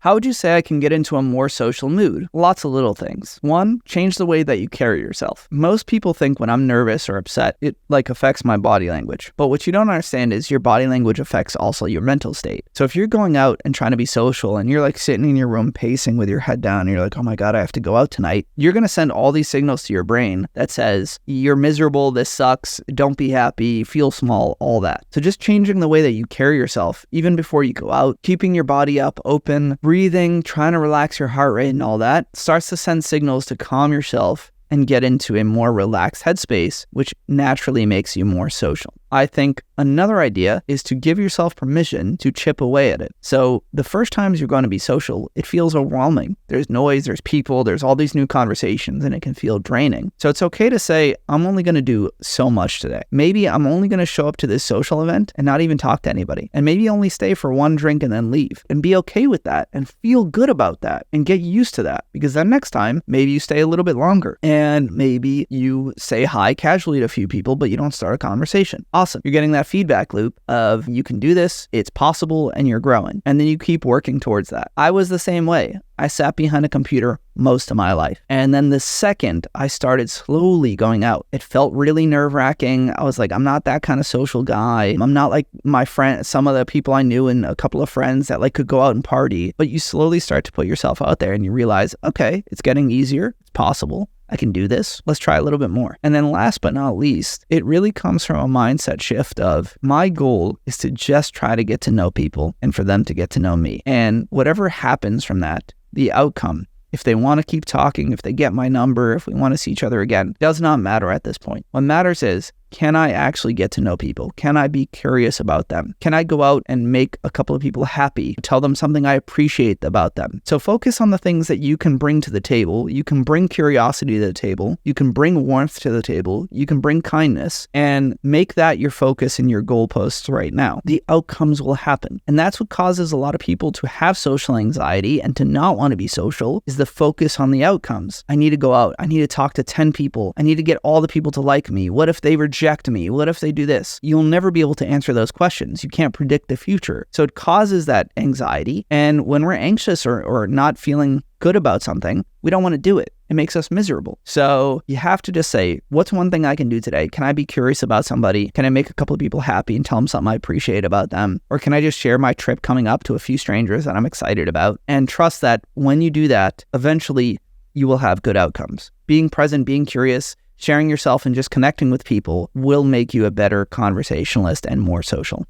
How would you say I can get into a more social mood? Lots of little things. 1, change the way that you carry yourself. Most people think when I'm nervous or upset, it affects my body language. But what you don't understand is your body language affects also your mental state. So if you're going out and trying to be social and you're sitting in your room pacing with your head down and you're like, oh my God, I have to go out tonight. You're going to send all these signals to your brain that says, you're miserable, this sucks, don't be happy, feel small, all that. So just changing the way that you carry yourself, even before you go out, keeping your body up, open, breathing, trying to relax your heart rate and all that, starts to send signals to calm yourself and get into a more relaxed headspace, which naturally makes you more social. I think another idea is to give yourself permission to chip away at it. So the first times you're going to be social, it feels overwhelming. There's noise, there's people, there's all these new conversations, and it can feel draining. So it's okay to say, I'm only going to do so much today. Maybe I'm only going to show up to this social event and not even talk to anybody. And maybe only stay for one drink and then leave. And be okay with that and feel good about that and get used to that. Because then next time, maybe you stay a little bit longer. And maybe you say hi casually to a few people, but you don't start a conversation. Awesome. You're getting that feedback loop of you can do this, it's possible, and you're growing. And then you keep working towards that. I was the same way. I sat behind a computer most of my life. And then the second I started slowly going out, it felt really nerve-wracking. I was like, I'm not that kind of social guy. I'm not like my friend, some of the people I knew and a couple of friends that could go out and party. But you slowly start to put yourself out there and you realize, okay, it's getting easier. It's possible. I can do this. Let's try a little bit more. And then last but not least, it really comes from a mindset shift of my goal is to just try to get to know people and for them to get to know me. And whatever happens from that, the outcome, if they want to keep talking, if they get my number, if we want to see each other again, does not matter at this point. What matters is, can I actually get to know people? Can I be curious about them? Can I go out and make a couple of people happy? Tell them something I appreciate about them. So focus on the things that you can bring to the table. You can bring curiosity to the table. You can bring warmth to the table. You can bring kindness and make that your focus and your goalposts right now. The outcomes will happen. And that's what causes a lot of people to have social anxiety and to not want to be social is the focus on the outcomes. I need to go out. I need to talk to 10 people. I need to get all the people to like me. What if they reject me? What if they do this? You'll never be able to answer those questions. You can't predict the future. So it causes that anxiety. And when we're anxious or not feeling good about something, we don't want to do it. It makes us miserable. So you have to just say, what's one thing I can do today? Can I be curious about somebody? Can I make a couple of people happy and tell them something I appreciate about them? Or can I just share my trip coming up to a few strangers that I'm excited about? And trust that when you do that, eventually you will have good outcomes. Being present, being curious, sharing yourself and just connecting with people will make you a better conversationalist and more social.